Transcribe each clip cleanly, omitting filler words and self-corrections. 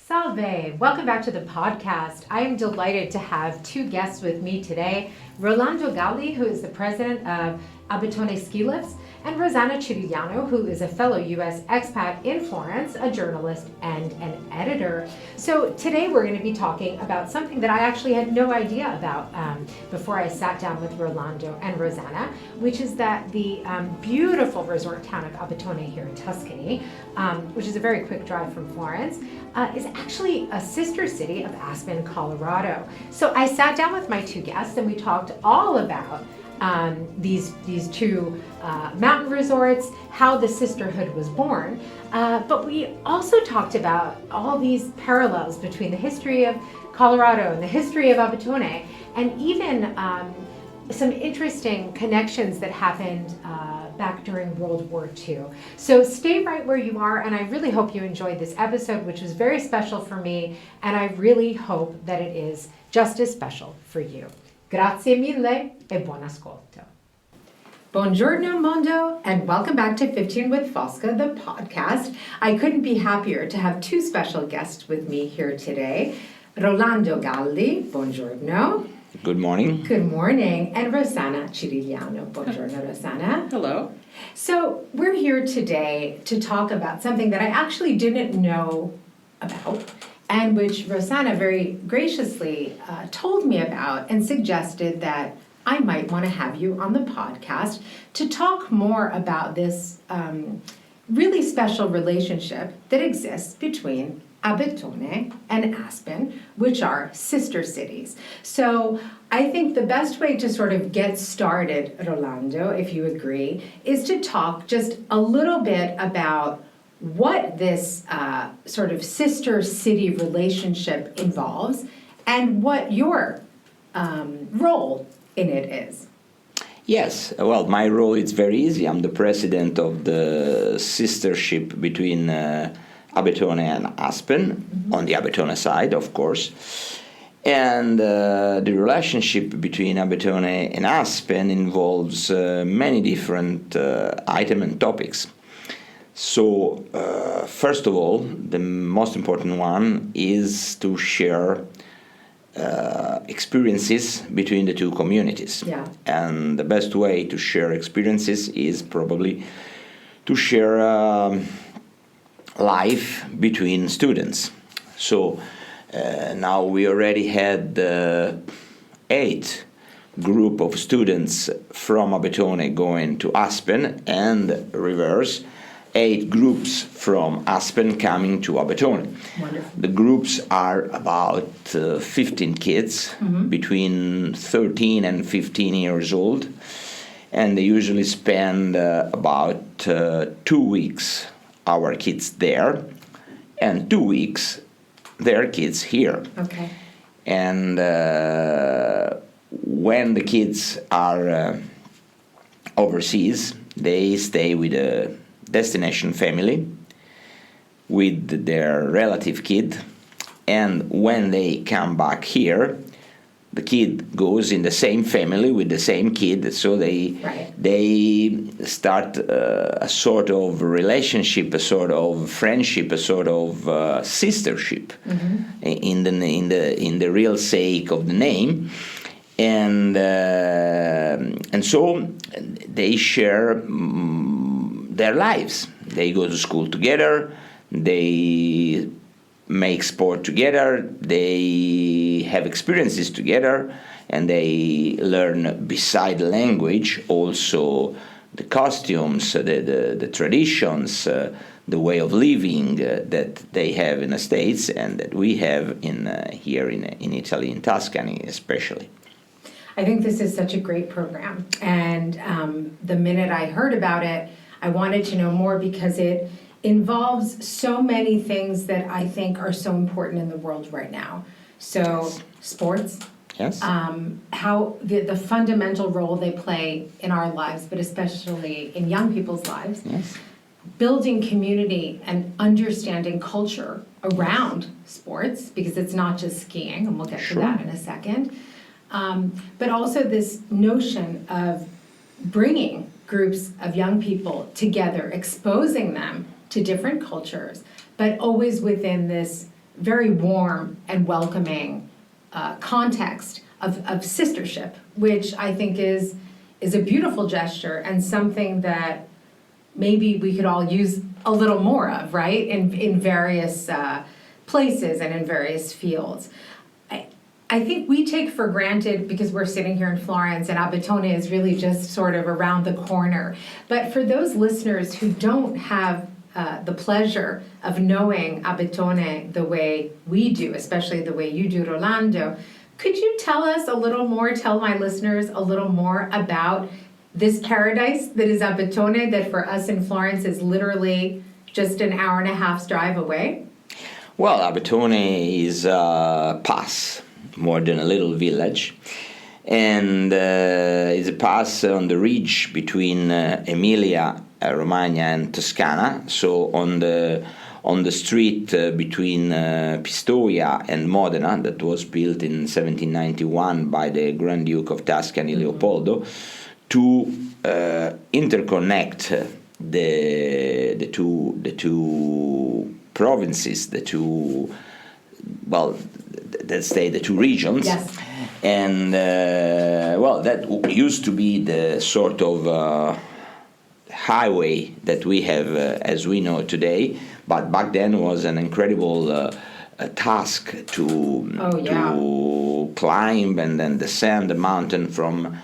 Salve! Welcome back to the podcast. I am delighted to have two guests with me today. Rolando Galli, who is the president of Abetone Ski Lifts, and Rosanna Cirigliano, who is a fellow U.S. expat in Florence, a journalist and an editor. So today we're going to be talking about something that I actually had no idea about before I sat down with Rolando and Rosanna, which is that the beautiful resort town of Abetone here in Tuscany, which is a very quick drive from Florence, is actually a sister city of Aspen, Colorado. So I sat down with my two guests and we talked all about these two mountain resorts, how the sisterhood was born, but we also talked about all these parallels between the history of Colorado and the history of Abetone, and even some interesting connections that happened back during World War II. So stay right where you are, and I really hope you enjoyed this episode, which was very special for me, and I really hope that it is just as special for you. Grazie mille e buon ascolto. Buongiorno mondo, and welcome back to 15 with Fosca, the podcast. I couldn't be happier to have two special guests with me here today. Rolando Galli, buongiorno. Good morning. Good morning. And Rosanna Cirigliano. Buongiorno, Rosanna. Hello. So we're here today to talk about something that I actually didn't know about, and which Rosanna very graciously told me about and suggested that I might want to have you on the podcast to talk more about this really special relationship that exists between Abetone and Aspen, which are sister cities. So I think the best way to sort of get started, Rolando, if you agree, is to talk just a little bit about what this sort of sister city relationship involves and what your role in it is. Yes, well, my role is very easy. I'm the president of the sistership between Abetone and Aspen, on the Abetone side, of course. And the relationship between Abetone and Aspen involves many different items and topics. So, first of all, the most important one is to share experiences between the two communities. Yeah. And the best way to share experiences is probably to share life between students. So, now we already had 8 group of students from Abetone going to Aspen, and reverse, 8 groups from Aspen coming to Abetone. Wonderful. The groups are about 15 kids, between 13 and 15 years old, and they usually spend about 2 weeks, our kids there, and 2 weeks, their kids here. Okay. And when the kids are overseas, they stay with a destination family with their relative kid, and when they come back here, the kid goes in the same family with the same kid, so they start a sort of relationship, a sort of friendship, a sort of sistership, in the real sake of the name, and so they share their lives. They go to school together, they make sport together, they have experiences together, and they learn, beside the language, also the costumes, the traditions, the way of living that they have in the States and that we have here in Italy, in Tuscany especially. I think this is such a great program, and the minute I heard about it, I wanted to know more because it involves so many things that I think are so important in the world right now. So, yes. Sports, yes, how the fundamental role they play in our lives, but especially in young people's lives, yes, building community and understanding culture around sports, because it's not just skiing, and we'll get to that in a second, but also this notion of bringing groups of young people together, exposing them to different cultures, but always within this very warm and welcoming context of sistership, which I think is a beautiful gesture and something that maybe we could all use a little more of, right, in various places and in various fields. I think we take for granted, because we're sitting here in Florence and Abetone is really just sort of around the corner. But for those listeners who don't have the pleasure of knowing Abetone the way we do, especially the way you do, Rolando, could you tell my listeners a little more about this paradise that is Abetone, that for us in Florence is literally just an hour and a half's drive away? Well, Abetone is a pass, more than a little village, and it's a pass on the ridge between Emilia, Romagna, and Tuscana. So on the street between Pistoia and Modena, that was built in 1791 by the Grand Duke of Tuscany, Leopoldo, to interconnect the two provinces, let's say the two regions. Yes. And that used to be the sort of highway that we have as we know today, but back then was an incredible task to climb and then descend the mountain from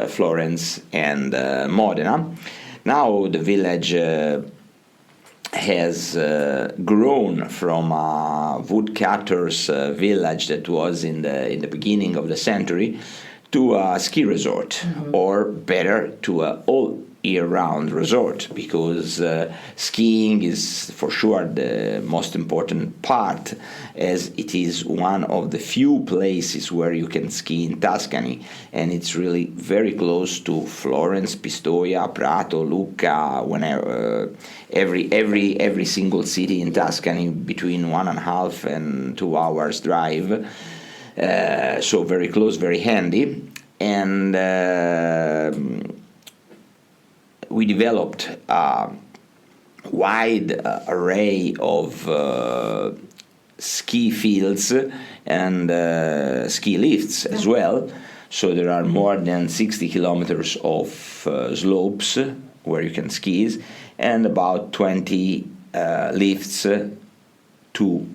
Florence and Modena. Now the village has grown from a woodcutter's village that was in the beginning of the century to a ski resort, or better, to a all-year-round resort, because skiing is for sure the most important part, as it is one of the few places where you can ski in Tuscany, and it's really very close to Florence, Pistoia, Prato, Lucca, whenever every single city in Tuscany between 1.5 and 2 hours drive. So very close, very handy, and we developed a wide array of ski fields and ski lifts as well. So there are more than 60 kilometers of slopes where you can ski, and about 20 lifts to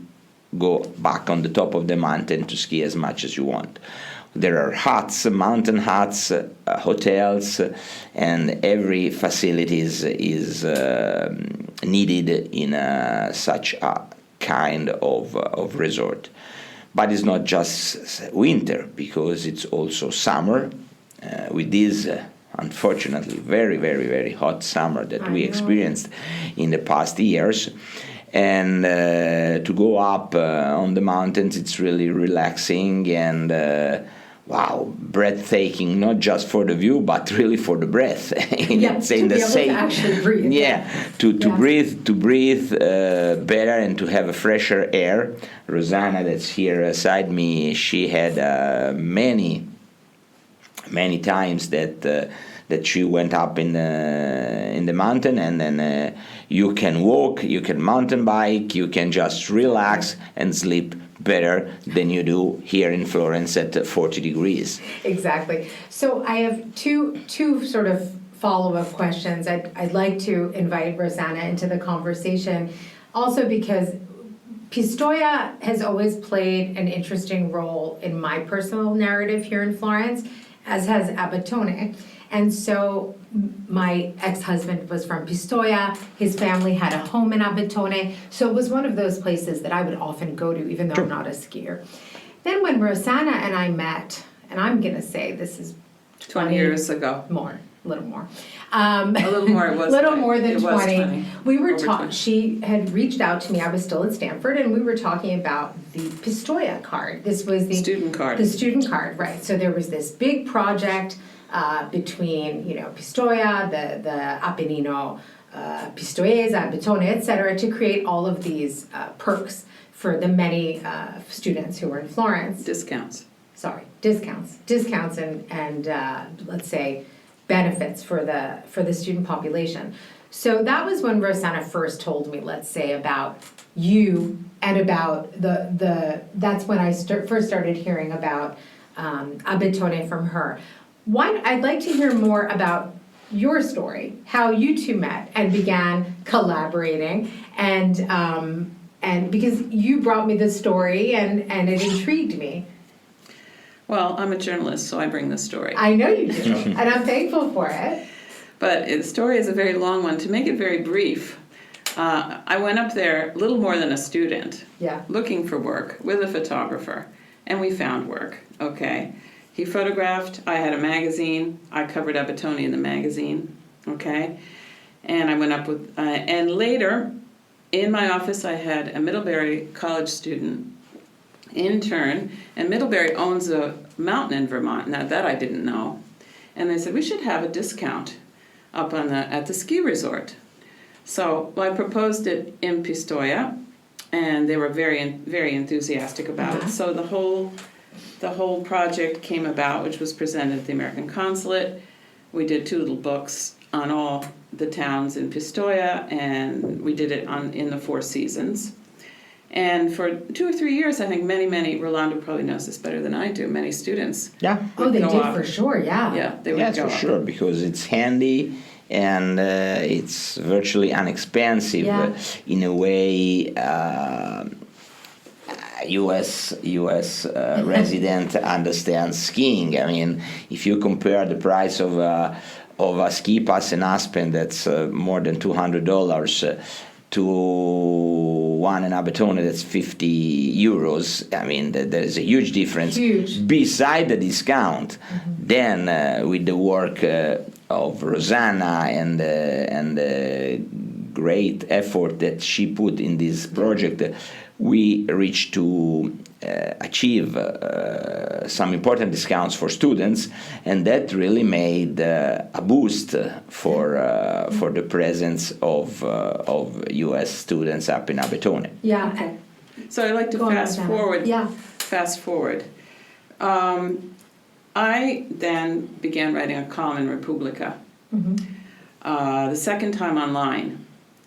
go back on the top of the mountain to ski as much as you want. There are huts, mountain huts, hotels, and every facility is needed in such a kind of resort. But it's not just winter, because it's also summer, with this unfortunately very, very, very hot summer that we experienced in the past years. And to go up on the mountains, it's really relaxing and breathtaking, not just for the view, but really for the breath. To breathe better and to have a fresher air. Rosanna, that's here beside me, she had many times that she went up in the mountain, and then you can walk, you can mountain bike, you can just relax and sleep better than you do here in Florence at 40 degrees. Exactly. So I have two sort of follow-up questions. I'd like to invite Rosanna into the conversation, also because Pistoia has always played an interesting role in my personal narrative here in Florence, as has Abetone. And so my ex-husband was from Pistoia. His family had a home in Abetone. So it was one of those places that I would often go to, even though I'm not a skier. Then when Rosanna and I met, and I'm going to say this is 20 years ago. A little more. A little more, it was little more than it 20. We were Over talking, 20. she had reached out to me, I was still at Stanford, and we were talking about the Pistoia card. This was the Student card. The student card, right. So there was this big project between, Pistoia, the Appennino, Pistoiese, Abetone, etc., to create all of these perks for the many students who were in Florence. Discounts and let's say benefits for the student population. So that was when Rosanna first told me, let's say, about you and about that's when I first started hearing about Abetone from her. I'd like to hear more about your story, how you two met and began collaborating, and because you brought me this story and it intrigued me. Well, I'm a journalist, so I bring the story. I know you do, and I'm thankful for it. But the story is a very long one. To make it very brief, I went up there little more than a student, looking for work with a photographer, and we found work, okay? He photographed, I had a magazine, I covered Abetone in the magazine, okay? And I went up with, and later, in my office, I had a Middlebury college student intern, and Middlebury owns a mountain in Vermont. Now that I didn't know. And they said, we should have a discount up at the ski resort. So I proposed it in Pistoia, and they were very, very enthusiastic about it. So the whole project came about, which was presented at the American Consulate. We did 2 little books on all the towns in Pistoia, and we did it in the 4 seasons. And for 2 or 3 years, I think many, Rolando probably knows this better than I do, many students. Yeah. Oh, they did for sure, yeah. Yeah, they would go for up. sure, because it's handy and it's virtually inexpensive in a way. U.S. resident understands skiing. I mean, if you compare the price of a ski pass in Aspen that's more than $200 to one in Abetone that's €50, I mean, there's a huge difference. Beside the discount, then with the work of Rosanna and the great effort that she put in this project, we reached to achieve some important discounts for students, and that really made a boost for the presence of U.S. students up in Abetone. Yeah. Okay. So I'd like to fast forward. I then began writing a column in Repubblica, the second time online.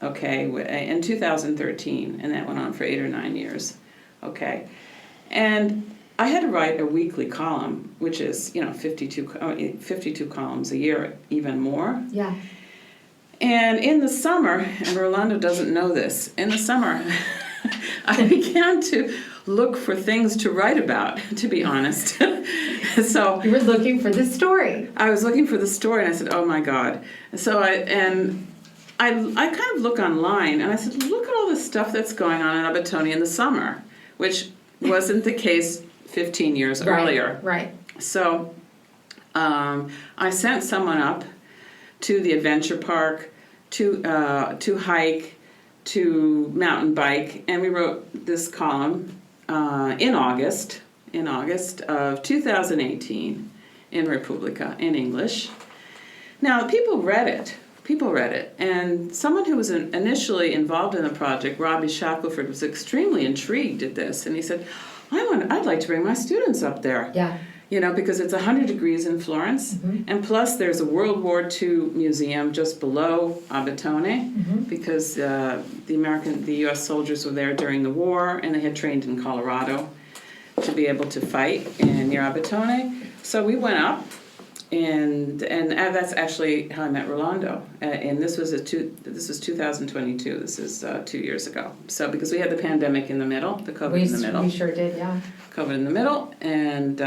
Okay, in 2013, and that went on for 8 or 9 years. Okay, and I had to write a weekly column, which is 52 columns a year, even more. Yeah. And in the summer, and Rolando doesn't know this, in the summer, I began to look for things to write about, to be honest. So you were looking for the story. I was looking for the story, and I said, "Oh my God!" So I kind of look online, and I said, look at all the stuff that's going on in Abetone in the summer, which wasn't the case 15 years earlier. Right. So I sent someone up to the adventure park, to hike, to mountain bike, and we wrote this column in August of 2018 in Repubblica in English. Now, people read it, and someone who was initially involved in the project, Robbie Shackelford, was extremely intrigued at this, and he said, I'd like to bring my students up there. Yeah. Because it's 100 degrees in Florence, and plus there's a World War II museum just below Abetone, because the U.S. soldiers were there during the war, and they had trained in Colorado to be able to fight near Abetone. So we went up, and that's actually how I met Rolando. And this was 2022. This is 2 years ago. So because we had the pandemic in the middle, the COVID in the middle. We sure did, yeah. COVID in the middle, and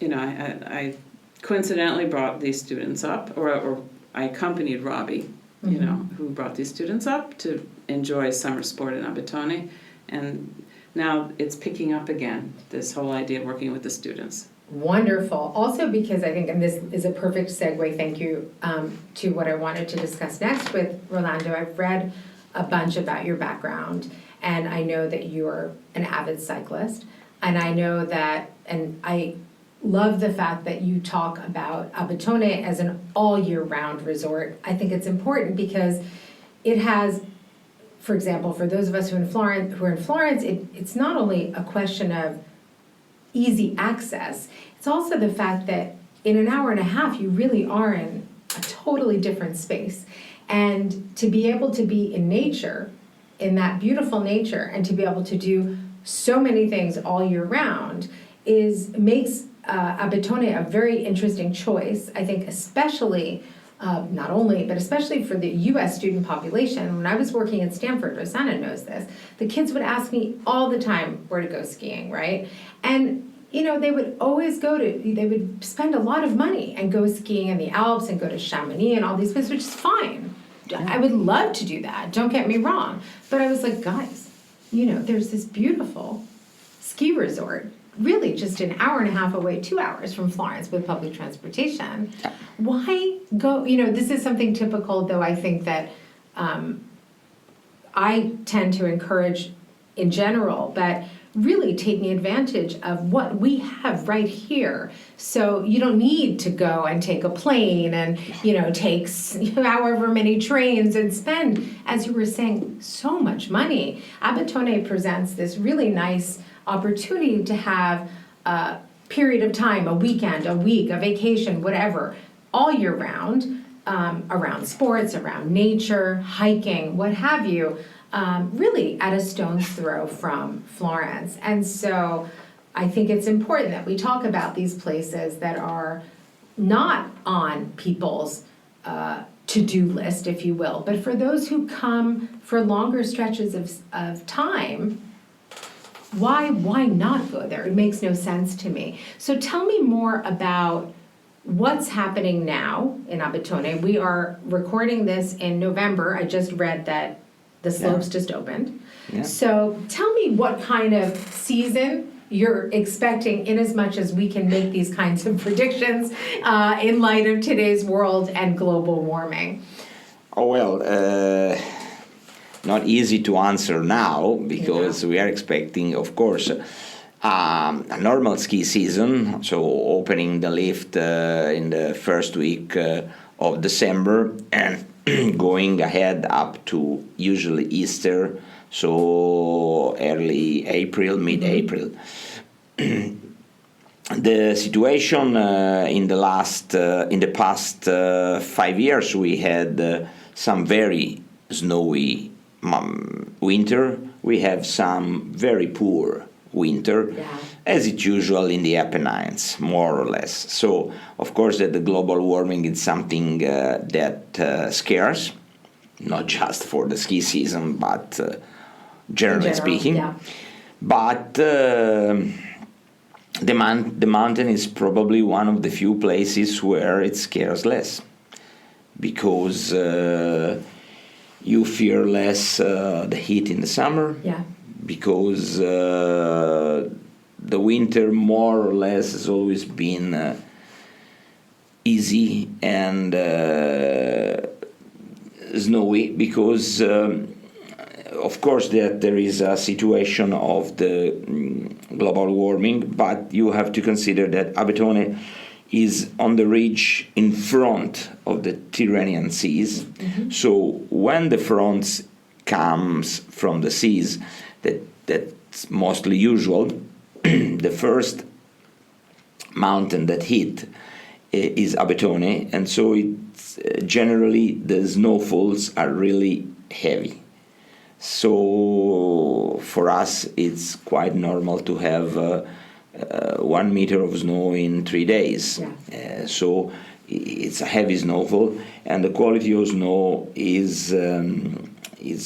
I coincidentally brought these students up, or I accompanied Robbie, who brought these students up to enjoy summer sport in Abetone, and now it's picking up again, this whole idea of working with the students. Wonderful. Also because I think, and this is a perfect segue, thank you, to what I wanted to discuss next with Rolando. I've read a bunch about your background, and I know that you're an avid cyclist, and I know that, and I love the fact that you talk about Abetone as an all-year-round resort. I think it's important because it has, for example, for those of us who are in Florence, it's not only a question of easy access, it's also the fact that in an hour and a half, you really are in a totally different space. And to be able to be in nature in that beautiful nature and to be able to do so many things all year round makes Abetone a very interesting choice. I think especially, not only, but especially for the U.S. student population. When I was working at Stanford, Rosanna knows this, the kids would ask me all the time where to go skiing, right? And they would always they would spend a lot of money and go skiing in the Alps and go to Chamonix and all these places, which is fine. I would love to do that, don't get me wrong. But I was like, guys, there's this beautiful ski resort, really just an hour and a half away, 2 hours from Florence with public transportation. Why go, this is something typical, though I think that I tend to encourage in general, but really taking advantage of what we have right here. So you don't need to go and take a plane and, take however many trains and spend, as you were saying, so much money. Abetone presents this really nice opportunity to have a period of time, a weekend, a week, a vacation, whatever, all year round, around sports, around nature, hiking, what have you, really at a stone's throw from Florence. And so I think it's important that we talk about these places that are not on people's to-do list, if you will, but for those who come for longer stretches of time. Why not go there? It makes no sense to me. So tell me more about what's happening now in Abetone. We are recording this in November. I just read that the slopes just opened. Yeah. So tell me what kind of season you're expecting, in as much as we can make these kinds of predictions in light of today's world and global warming. Oh, well, not easy to answer now, because we are expecting, of course, a normal ski season, so opening the lift in the first week of December and going ahead up to usually Easter, so early April, mid-April. The situation in the past 5 years, we had some very snowy winter. We have some very poor winter, as it's usual in the Apennines, more or less. So, of course, that the global warming is something that scares, not just for the ski season, but generally speaking. Yeah. But the mountain is probably one of the few places where it scares less, because you fear less the heat in the summer, because the winter more or less has always been easy and snowy, because of course that there is a situation of the global warming, but you have to consider that Abetone is on the ridge in front of the Tyrrhenian seas. Mm-hmm. So when the front comes from the seas, that's mostly usual. The first mountain that hit is Abetone, and so it's generally the snowfalls are really heavy. So for us, it's quite normal to have 1 meter of snow in 3 days. So it's a heavy snowfall, and the quality of snow is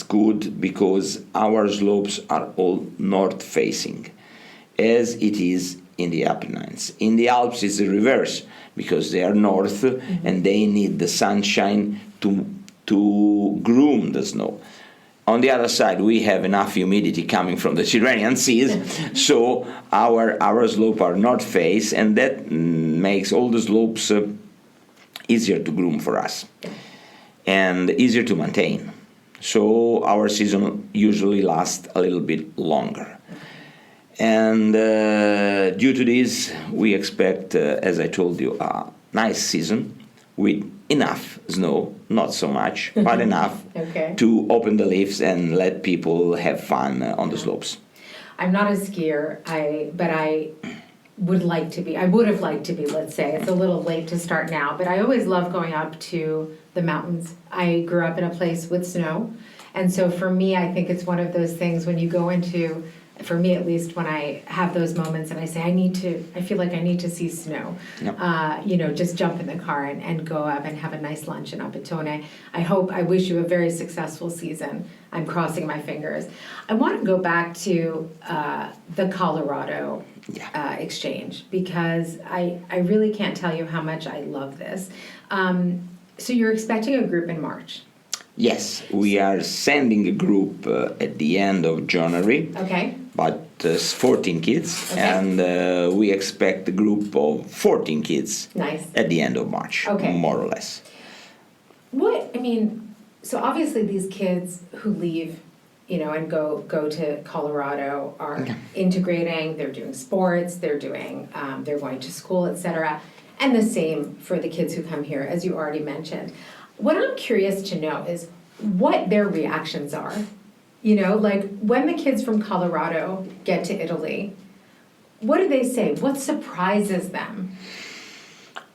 good, because our slopes are all north-facing, as it is in the Apennines. In the Alps, it's the reverse, because they are north, and they need the sunshine to groom the snow. On the other side, we have enough humidity coming from the Tyrrhenian seas, so our slopes are north face, and that makes all the slopes easier to groom for us and easier to maintain. So our season usually lasts a little bit longer. And due to this, we expect, as I told you, a nice season with enough snow, not so much, but enough to open the lifts and let people have fun on the slopes. I'm not a skier, but I would like to be. I would have liked to be, let's say. It's a little late to start now, but I always love going up to the mountains. I grew up in a place with snow, And so for me, I think it's one of those things when you go into, for me at least, when I have those moments and I say, I feel like I need to see snow, just jump in the car and go up and have a nice lunch in Abetone. I wish you a very successful season. I'm crossing my fingers. I want to go back to the Colorado exchange, because I really can't tell you how much I love this. So you're expecting a group in March. Yes, we are sending a group at the end of January. Okay. But 14 kids, okay. And we expect a group of 14 kids. Nice. At the end of March, more or less. So obviously these kids who leave, and go to Colorado are integrating. They're doing sports. They're doing. They're going to school, etc. And the same for the kids who come here, as you already mentioned. What I'm curious to know is what their reactions are. Like when the kids from Colorado get to Italy, what do they say? What surprises them?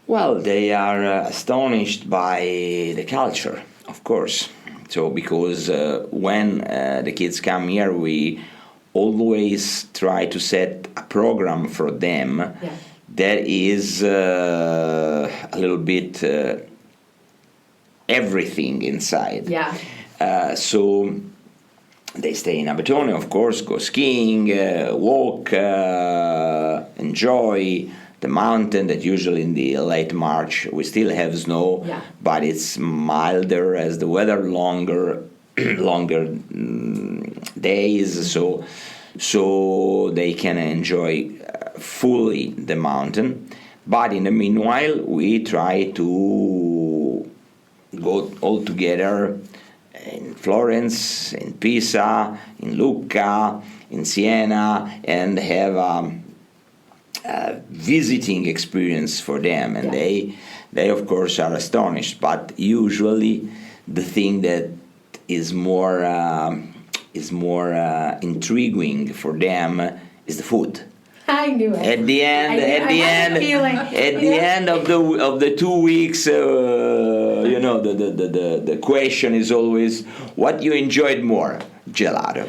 Well, they are astonished by the culture, of course. So because when the kids come here, we always try to set a program for them that is a little bit everything inside. Yeah. So they stay in Abetone, of course, go skiing, walk, enjoy the mountain that usually in the late March we still have snow, but it's milder as the weather longer days, so they can enjoy fully the mountain. But in the meanwhile, we try to go all together in Florence, in Pisa, in Lucca, in Siena, and have a visiting experience for them. And they of course are astonished. But usually, the thing that is more intriguing for them is the food. I knew it. At the end of the 2 weeks, the question is always, what you enjoyed more? Gelato.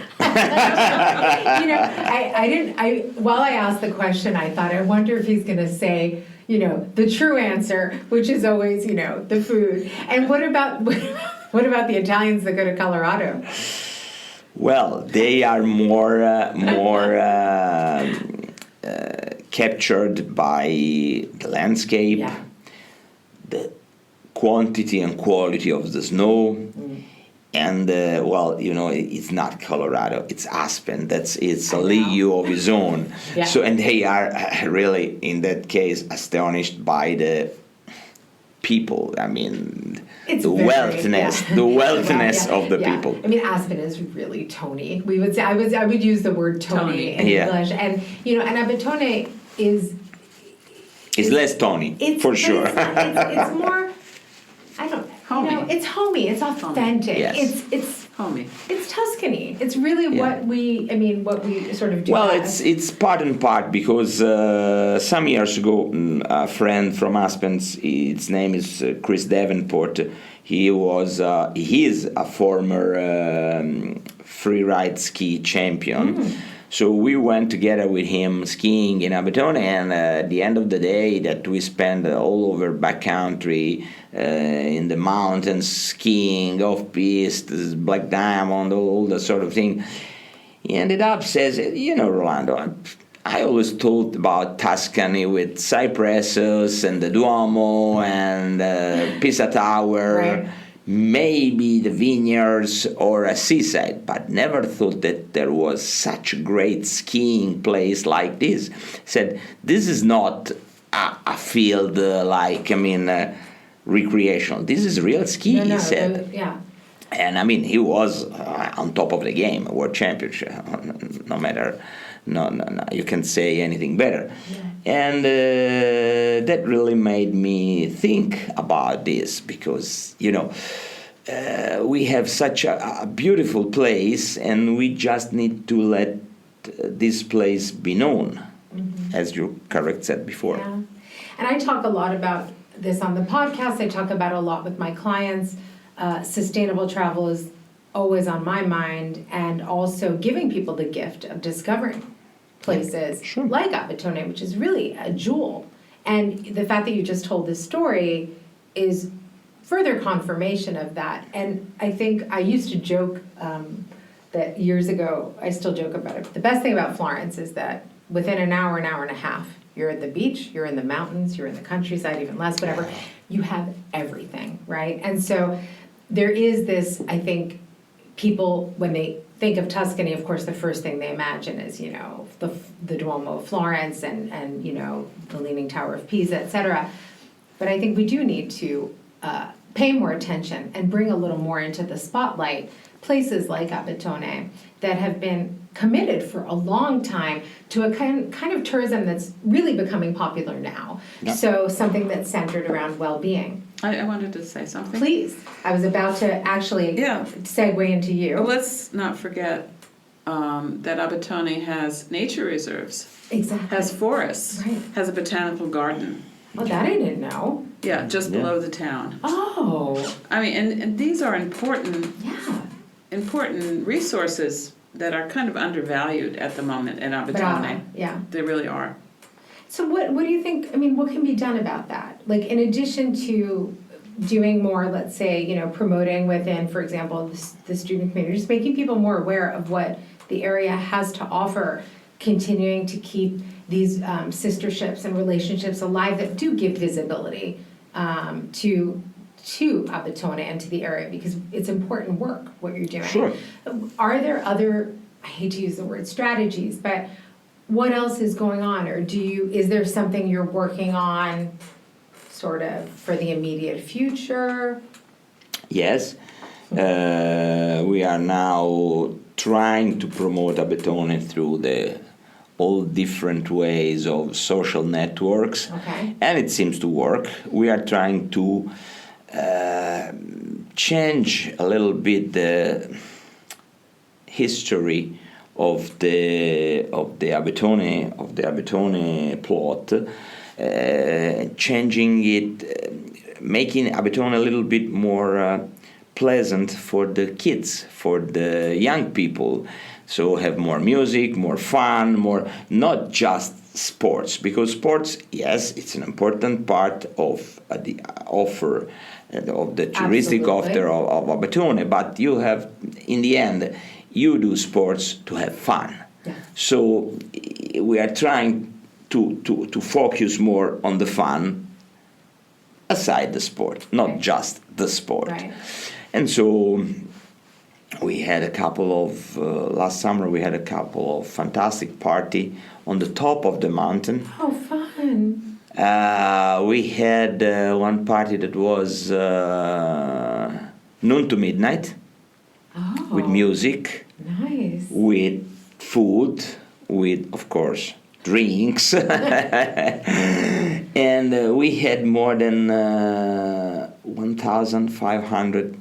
While I asked the question, I thought, I wonder if he's going to say, the true answer, which is always, the food. And what about the Italians that go to Colorado? Well, they are more captured by the landscape, the quantity and quality of the snow, and it's not Colorado, it's Aspen. It's a league of his own. So, and they are really, in that case, astonished by the people. I mean, it's the wealthiness of the people. I mean, Aspen is really Tony. We would say I would use the word Tony in English, and and Abetone is less Tony for sure. It's more. I don't. Homey. It's homey. It's authentic. Yes. It's homey. It's Tuscany. It's really what we sort of do. Well, it's part and part, because some years ago, a friend from Aspen, his name is Chris Davenport. He is a former freeride ski champion. So we went together with him skiing in Abetone, and at the end of the day that we spent all over backcountry, in the mountains, skiing, off-piste, Black Diamond, all that sort of thing, he ended up says, Rolando, I always thought about Tuscany with cypresses and the Duomo and Pisa Tower, right. Maybe the vineyards or a seaside, but never thought that there was such a great skiing place like this. Said, this is not a field recreational. This is real ski, he said. And I mean, he was on top of the game, world championship, no matter, no, you can't say anything better. Yeah. And that really made me think about this, because, we have such a beautiful place, and we just need to let this place be known, as you correct said before. Yeah. And I talk a lot about this on the podcast. I talk about a lot with my clients. Sustainable travel is always on my mind, and also giving people the gift of discovering places Sure. like Abetone, which is really a jewel. And the fact that you just told this story is further confirmation of that. And I think I used to joke that years ago, I still joke about it, but the best thing about Florence is that within an hour and a half, you're at the beach, you're in the mountains, you're in the countryside, even less, whatever. You have everything, right? And so there is this, I think, people, when they think of Tuscany, of course, the first thing they imagine is, you know, the Duomo of Florence and you know, the Leaning Tower of Pisa, etc. But I think we do need to pay more attention and bring a little more into the spotlight places like Abetone that have been committed for a long time to a kind of tourism that's really becoming popular now. Yeah. So something that's centered around well-being. I wanted to say something. Please. I was about to actually segue into you. Well, let's not forget that Abetone has nature reserves. Exactly. Has forests. Right. Has a botanical garden. Oh, that I didn't know. Yeah, just below the town. Oh. I mean, and these are important resources that are kind of undervalued at the moment in Abetone. Yeah. They really are. So what do you think, I mean, what can be done about that? Like, in addition to doing more, let's say, you know, promoting within, for example, the student community, just making people more aware of what the area has to offer, continuing to keep these sisterships and relationships alive that do give visibility to Abetone and to the area, because it's important work, what you're doing. Sure. Are there other, I hate to use the word strategies, but what else is going on? Or is there something you're working on sort of for the immediate future? Yes. We are now trying to promote Abetone through all different ways of social networks. Okay. And it seems to work. We are trying to change a little bit the history of the Abetone plot, changing it, making Abetone a little bit more pleasant for the kids, for the young people. So have more music, more fun, more not just sports, because sports, yes, it's an important part of the offer of the touristic offer of Abetone, but you have, in the end, you do sports to have fun. Yeah. So we are trying to focus more on the fun aside the sport, not just the sport. Right. And so we had a couple of, last summer we had a couple of fantastic party on the top of the mountain. Oh, fun. We had one party that was noon to midnight. Oh. With music, Nice. with food, with, of course, drinks. And we had more than 1,500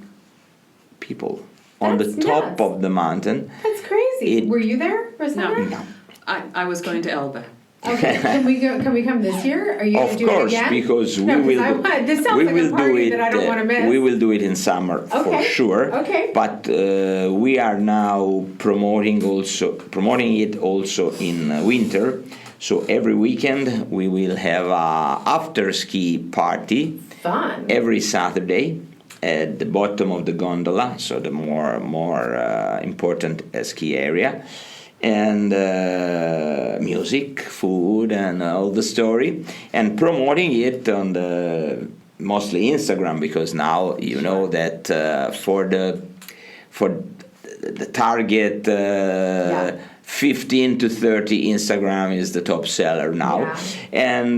people on the That's top nuts. of the mountain. That's crazy. Were you there, Rosanna? No. I was going to Elba. Okay. Can we come this year? Are you going to Of do course, it again? because No, we will. this sounds we like will a party do it. that I don't want to miss. We will do it in summer for Okay. sure. Okay. But we are now promoting it also in winter. So every weekend we will have a after ski party. Fun. Every Saturday at the bottom of the gondola, so the more important ski area. And music, food, and all the story, and promoting it on the mostly Instagram, because now you know that for the target 15 to 30, Instagram is the top seller now. Yeah. And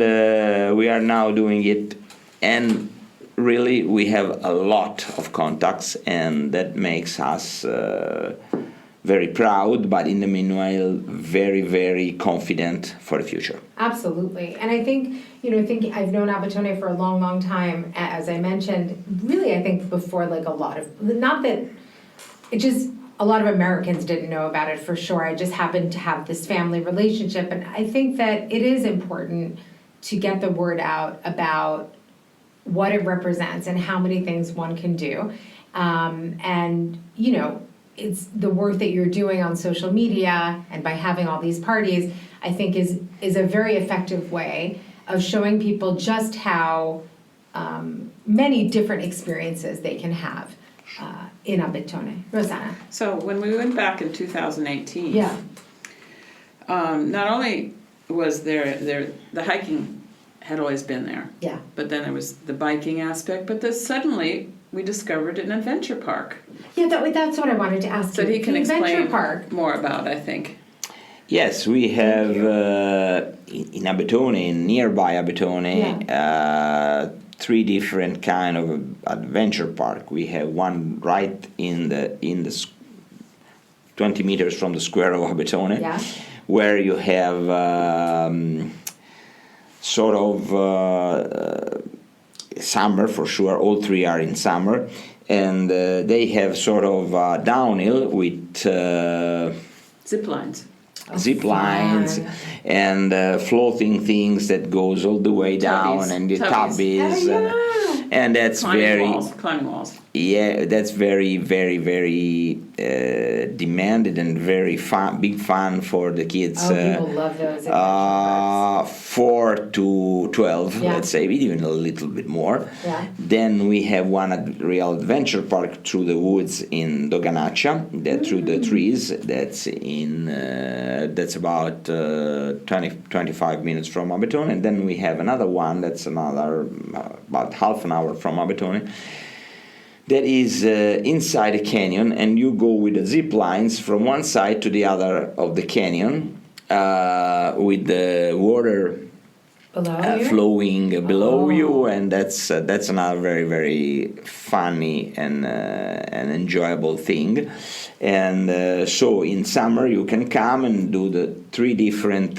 we are now doing it, and really we have a lot of contacts, and that makes us very proud, but in the meanwhile, very, very confident for the future. Absolutely. And I think, I've known Abetone for a long, long time, as I mentioned, really, I think before, like, a lot of Americans didn't know about it for sure. I just happened to have this family relationship. And I think that it is important to get the word out about what it represents and how many things one can do. And, you know, it's the work that you're doing on social media and by having all these parties, I think is a very effective way of showing people just how many different experiences they can have in Abetone. Rosanna. So when we went back in 2018, Yeah. Not only was there the hiking had always been there, Yeah. but then there was the biking aspect, but then suddenly we discovered an adventure park. Yeah, that's what I wanted to ask So you. he can The adventure explain park. more about, I think. Yes, we have in Abetone, nearby Abetone, three different kind of adventure park. We have one right in the 20 meters from the square of Abetone, Yeah. where you have sort of summer for sure. All three are in summer, and they have sort of downhill with Zip lines. zip lines fun. and floating things that goes all the way down, Tubbies. and the Tubbies. tubbies, and that's Climbing walls. yeah, that's very, very, very demanded and very big fun for the kids. People love those adventure parks. 4 to 12, Yeah. let's say, even a little bit more. Yeah. Then we have one real adventure park through the woods in Doganaccia, through the trees. That's about 25 minutes from Abetone. And then we have another one that's about half an hour from Abetone. That is inside a canyon, and you go with the zip lines from one side to the other of the canyon, with the water Below you? flowing below you, and that's another very, very funny and enjoyable thing. And so in summer you can come and do the three different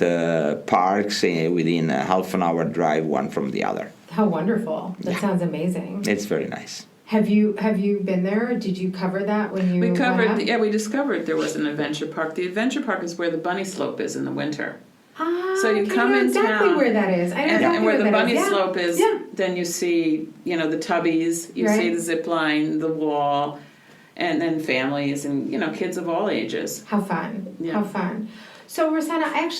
parks within a half an hour drive, one from the other. How wonderful. That sounds amazing. It's very nice. Have you been there? Did you cover that when you We covered, went up? we discovered there was an adventure park. The adventure park is where the bunny slope is in the winter. Ah, So you okay, come I know in exactly town, where that is. I know exactly and where the that bunny is. Yeah. slope is, Yeah. then you see, the tubbies, you see Right. the zip line, the wall, and then families and, kids of all ages. How fun. Yeah. How fun. So, Rosanna, I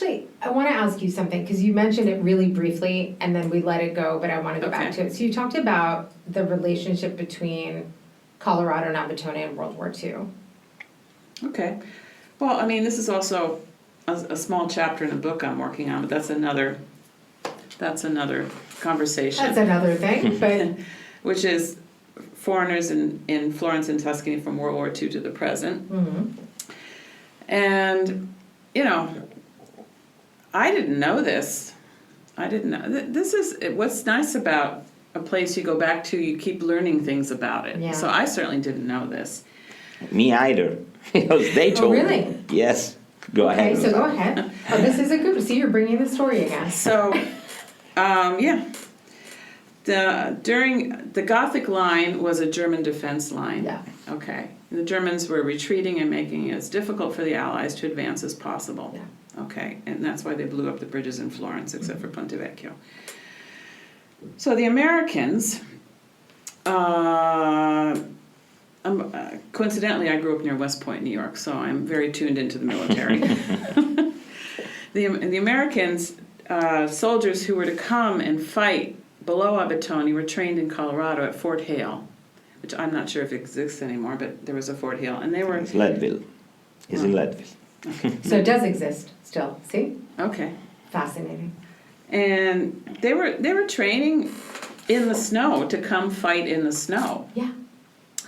want to ask you something because you mentioned it really briefly and then we let it go, but I want to go back Okay. to it. So, you talked about the relationship between Colorado and Abetone in World War II. Okay. Well, I mean, this is also a small chapter in a book I'm working on, but that's another conversation. That's another thing, but Which is foreigners in Florence and Tuscany from World War II to the present. mhm. And, I didn't know this. I didn't know. This is what's nice about a place you go back to, you keep learning things about it. Yeah. So I certainly didn't know this. Me either, because they told really? me. Yes, go Okay, ahead. so go ahead. Oh, this is a good. See, you're bringing the story again. So, during the Gothic line was a German defense line. Yeah. Okay. The Germans were retreating and making it as difficult for the Allies to advance as possible. Yeah. Okay, and that's why they blew up the bridges in Florence, except for Ponte Vecchio. So the Americans, coincidentally, I grew up near West Point, New York, so I'm very tuned into the military. The Americans, soldiers who were to come and fight below Abetone were trained in Colorado at Fort Hale, which I'm not sure if it exists anymore, but there was a Fort Hale, and they were... It's Leadville. It's in Leadville. So it does exist still. See? Okay. Fascinating. And they were training in the snow to come fight in the snow. Yeah.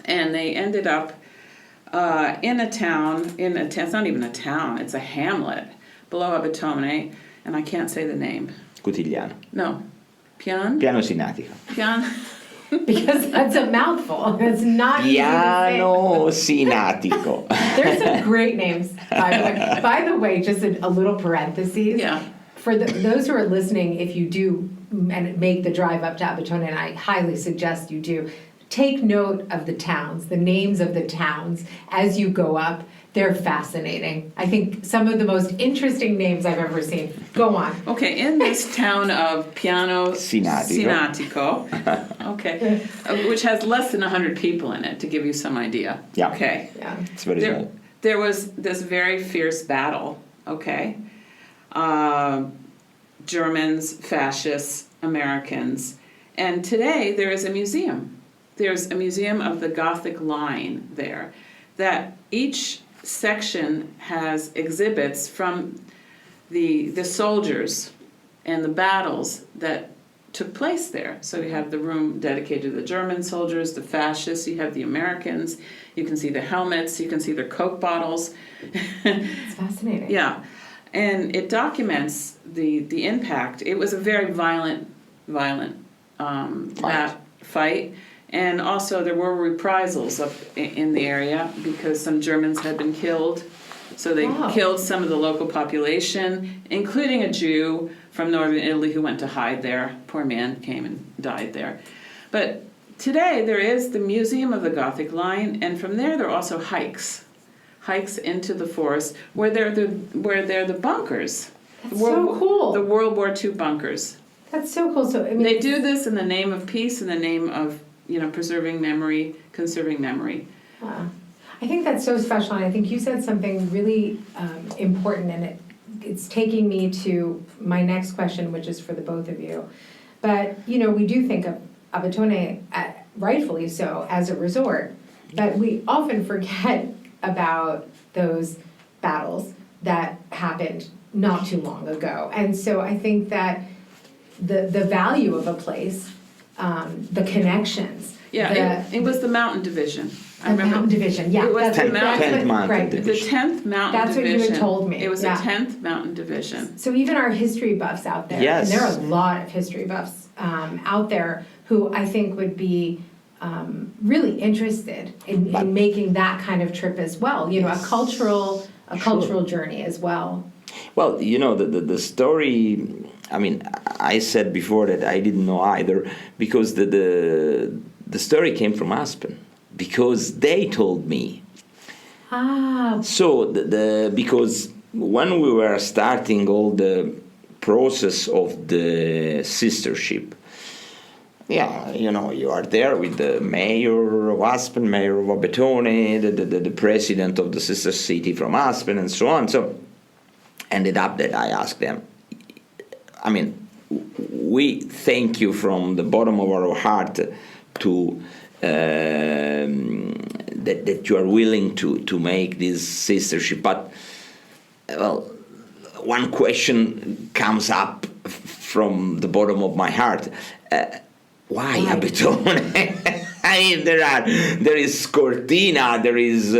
And they ended up in a town, it's not even a town, it's a hamlet below Abetone, and I can't say the name. Cutigliano. No. Piano Sinatico. Because that's a mouthful. It's not Piano Sinatico. There's some great names, by the way. By the way, just a little parentheses. Yeah. For those who are listening, if you do and make the drive up to Abetone, and I highly suggest you do, take note of the towns, the names of the towns as you go up. They're fascinating. I think some of the most interesting names I've ever seen. Go on. Okay, in this town of Piano Sinatico. Okay, which has less than 100 people in it, to give you some idea. Yeah. Okay. Yeah. It's very small. There was this very fierce battle, okay? Germans, fascists, Americans. And today there is a museum. There's a museum of the Gothic line there, that each section has exhibits from the soldiers and the battles that took place there. So you have the room dedicated to the German soldiers, the fascists, you have the Americans, you can see the helmets, you can see their Coke bottles. It's fascinating. Yeah, and it documents the impact. It was a very violent fight. And also there were reprisals up in the area because some Germans had been killed. So they killed some of the local population, including a Jew from northern Italy who went to hide there. Poor man came and died there. But today there is the Museum of the Gothic Line, and from there are also hikes into the forest where they're the bunkers. That's so cool. The World War II bunkers. That's so cool. So I mean, they do this in the name of peace, in the name of preserving memory, conserving memory. I think that's so special, and I think you said something really important, and it's taking me to my next question, which is for the both of you. But, we do think of Abetone, rightfully so, as a resort, but we often forget about those battles that happened not too long ago. And so I think that the value of a place, the connections. Yeah, it was the Mountain Division. I remember. Mountain Division, yeah. It was the 10th Mountain Division. The 10th Mountain Division. That's what you had told me. It was the 10th Mountain Division. So even our history buffs out there, yes. and there are a lot of history buffs out there who I think would be really interested in making that kind of trip as well. A cultural journey as well. Well, the story. I mean, I said before that I didn't know either because the story came from Aspen because they told me. So because when we were starting all the process of the sistership, you are there with the mayor of Aspen, mayor of Abetone, the president of the sister city from Aspen, and so on. So ended up that I asked them, I mean, we thank you from the bottom of our heart to that you are willing to make this sistership. But, one question comes up from the bottom of my heart. Why Abetone? I mean, there is Cortina, there is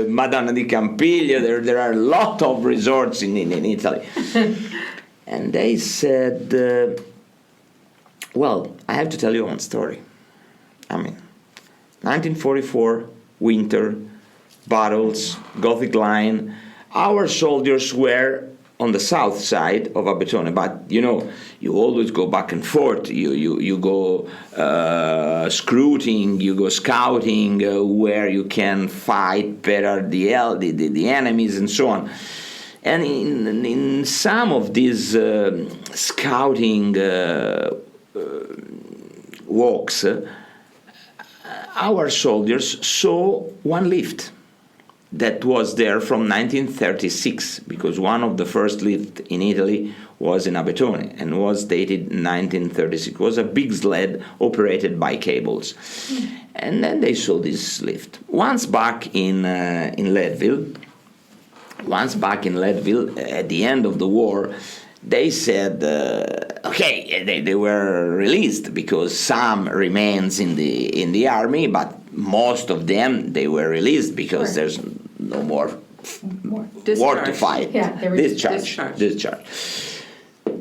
Madonna di Campiglio, there are a lot of resorts in Italy. And they said, I have to tell you one story. I mean, 1944, winter, battles, Gothic line. Our soldiers were on the south side of Abetone, but you always go back and forth. You go scouting, you go scouting where you can fight better the enemies and so on. And in some of these scouting walks, our soldiers saw one lift that was there from 1936, because one of the first lifts in Italy was in Abetone and was dated 1936. It was a big sled operated by cables. And then they saw this lift. Once back in Leadville, at the end of the war, they said, they were released because some remains in the army, but most of them, they were released because there's no more war to fight. Yeah, they were discharge.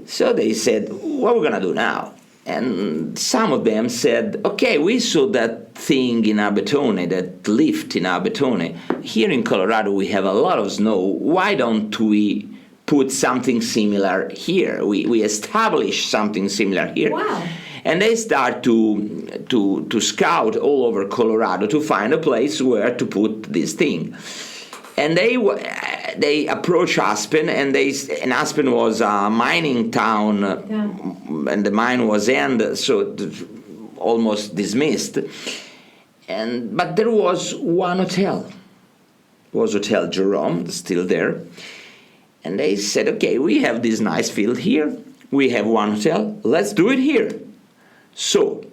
So they said, what are we going to do now? And some of them said, we saw that thing in Abetone, that lift in Abetone. Here in Colorado, we have a lot of snow. Why don't we put something similar here? We establish something similar here. Wow. And they start to scout all over Colorado to find a place where to put this thing. And they approached Aspen, and Aspen was a mining town, and the mine was almost dismissed. But there was one hotel. It was Hotel Jerome, still there. And they said, okay, we have this nice field here. We have one hotel. Let's do it here. So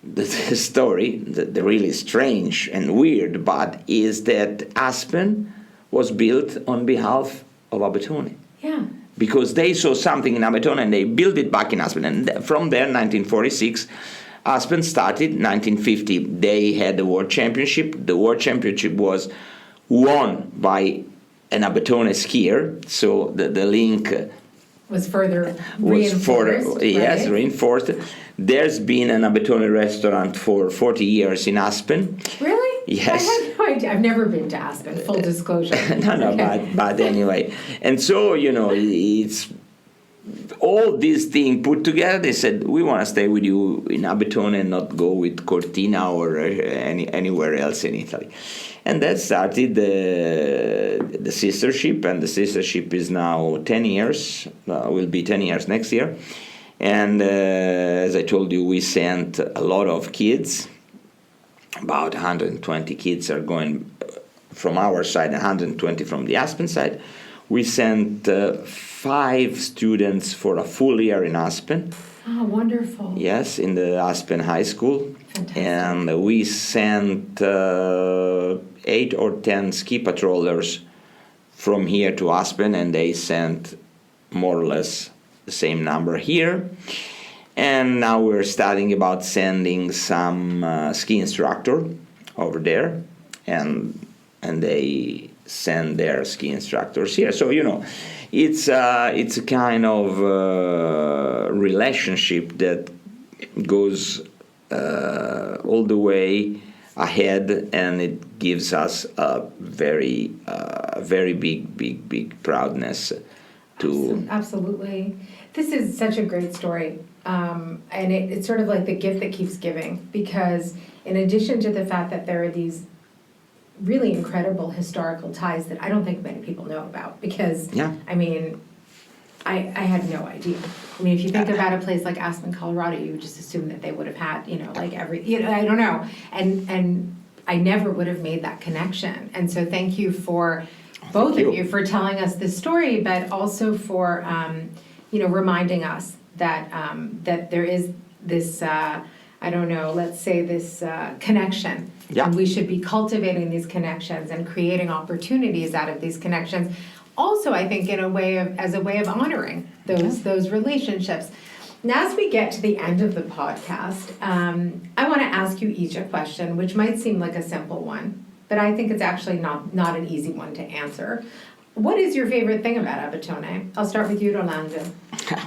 the story, the really strange and weird part, is that Aspen was built on behalf of Abetone. Yeah. Because they saw something in Abetone and they built it back in Aspen. And from there, 1946, Aspen started. 1950, they had the World Championship. The World Championship was won by an Abetone skier. So the link was further reinforced. Yes, reinforced. There's been an Abetone restaurant for 40 years in Aspen. Really? Yes. I had no idea. I've never been to Aspen, full disclosure. But anyway. And so, it's all these things put together. They said, we want to stay with you in Abetone and not go with Cortina or anywhere else in Italy. And that started the sistership, and the sistership is now 10 years, will be 10 years next year. And as I told you, we sent a lot of kids. About 120 kids are going from our side, 120 from the Aspen side. We sent 5 students for a full year in Aspen. Oh, wonderful. Yes, in the Aspen High School. Fantastic. And we sent 8 or 10 ski patrollers from here to Aspen, and they sent more or less the same number here. And now we're studying about sending some ski instructor over there, and they send their ski instructors here. So it's a kind of relationship that goes all the way ahead, and it gives us a very big proudness to. Absolutely. This is such a great story. And it's sort of like the gift that keeps giving, because in addition to the fact that there are these really incredible historical ties that I don't think many people know about, because, I had no idea. I mean, if you think about a place like Aspen, Colorado, you would just assume that they would have had, I don't know. And I never would have made that connection. And so thank you for both of you for telling us this story, but also for, reminding us that that there is this, this connection. Yeah. And we should be cultivating these connections and creating opportunities out of these connections. Also, I think as a way of honoring those relationships. Now, as we get to the end of the podcast, I want to ask you each a question, which might seem like a simple one, but I think it's actually not an easy one to answer. What is your favorite thing about Abetone? I'll start with you, Rolando.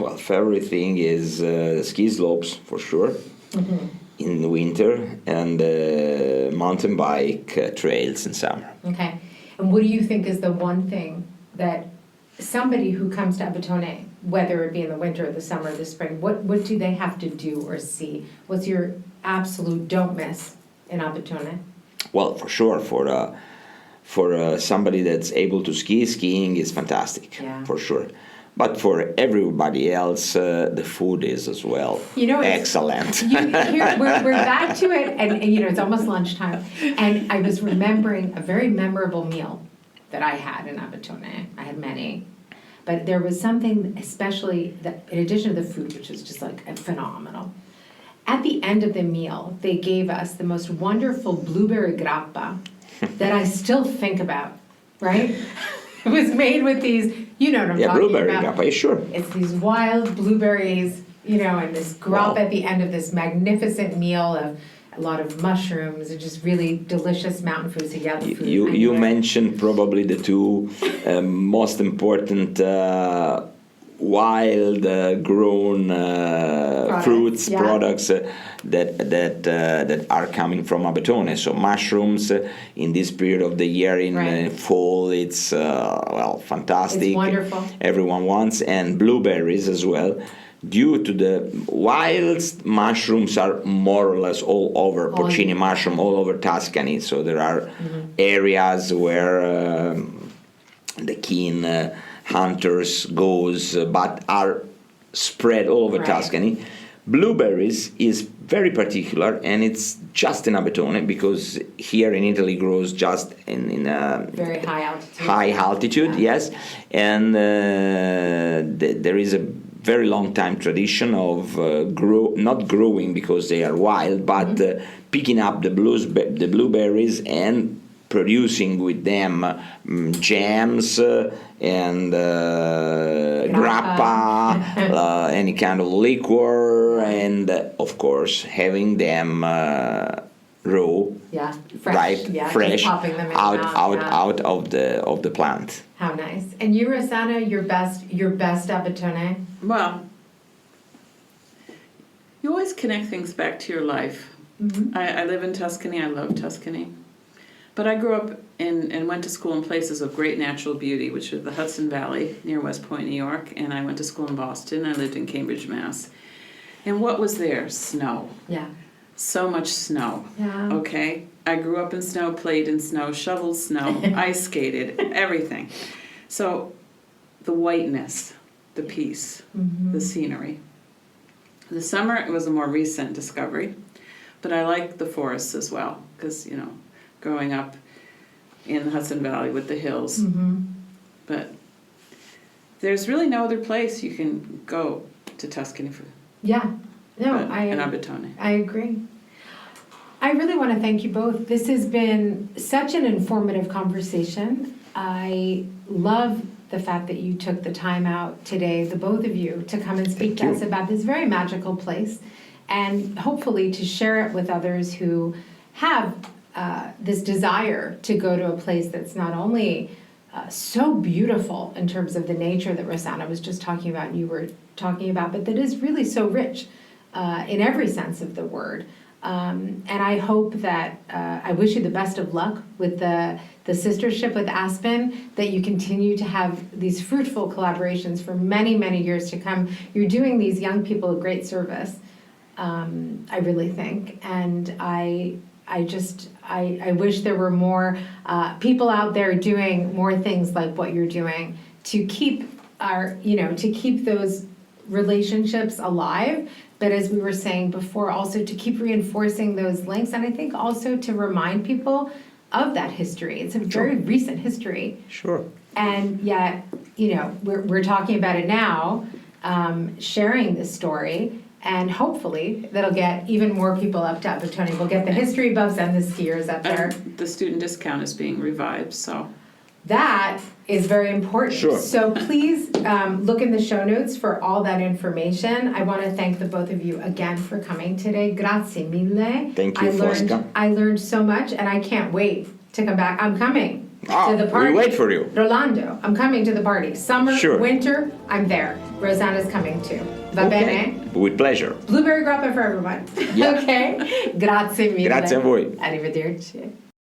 Well, favorite thing is ski slopes, for sure, in the winter, and mountain bike trails in summer. Okay. And what do you think is the one thing that somebody who comes to Abetone, whether it be in the winter or the summer or the spring, what do they have to do or see? What's your absolute don't miss in Abetone? Well, for sure, for somebody that's able to skiing is fantastic, for sure. But for everybody else, the food is as well excellent. We're back to it, and it's almost lunchtime, and I was remembering a very memorable meal that I had in Abetone. I had many, but there was something especially that, in addition to the food, which was just like phenomenal, at the end of the meal, they gave us the most wonderful blueberry grappa that I still think about, right? It was made with these, what I'm talking about. Yeah, blueberry grappa, sure. It's these wild blueberries, and this grappa at the end of this magnificent meal of a lot of mushrooms and just really delicious mountain foods. Food. You mentioned probably the two most important wild grown fruits products that are coming from Abetone. So mushrooms in this period of the year in fall, it's fantastic. It's wonderful. Everyone wants, and blueberries as well. due to the whilst mushrooms are more or less all over porcini mushroom all over Tuscany, so there are areas where the keen hunters goes, but are spread all over Tuscany. Blueberries is very particular, and it's just in Abetone, because here in Italy grows just in a very high altitude. High altitude, yes, and there is a very long time tradition of not growing because they are wild, but picking up the blueberries and producing with them jams and grappa, any kind of liquor, and of course having them raw, fresh, fresh popping them in out of the plant. How nice! And you, Rosanna, your best Abetone? Well, you always connect things back to your life. I live in Tuscany. I love Tuscany. But I grew up and went to school in places of great natural beauty, which are the Hudson Valley near West Point, New York, and I went to school in Boston. I lived in Cambridge, Mass. And what was there? Snow. Yeah. So much snow. Yeah. Okay? I grew up in snow, played in snow, shoveled snow, ice skated, everything. So the whiteness, the peace, the scenery. The summer, it was a more recent discovery, but I like the forests as well, because, growing up in the Hudson Valley with the hills. But there's really no other place you can go to Tuscany for. Yeah. No, in Abetone. I agree. I really want to thank you both. This has been such an informative conversation. I love the fact that you took the time out today, the both of you, to come and speak to us about this very magical place, and hopefully to share it with others who have this desire to go to a place that's not only so beautiful in terms of the nature that Rosanna was just talking about and you were talking about, but that is really so rich in every sense of the word. And I hope that, I wish you the best of luck with the sistership with Aspen, that you continue to have these fruitful collaborations for many, many years to come. You're doing these young people a great service, I really think. And I wish there were more people out there doing more things like what you're doing to keep to keep those relationships alive. But as we were saying before, also to keep reinforcing those links, and I think also to remind people of that history. It's a very recent history. Sure. And yet, we're talking about it now, sharing this story. And hopefully that'll get even more people up to Abetone. We'll get the history buffs and the skiers up there. The student discount is being revived, so. That is very important. Sure. So please look in the show notes for all that information. I want to thank the both of you again for coming today. Grazie mille. Thank you, Fosca. I learned so much, and I can't wait to come back. I'm coming to the party. We wait for you. Rolando, I'm coming to the party. Summer, winter, I'm there. Rosanna's coming too. Va bene? With pleasure. Blueberry grappa for everyone. Yeah. Okay? Grazie mille. Grazie a voi. Arrivederci.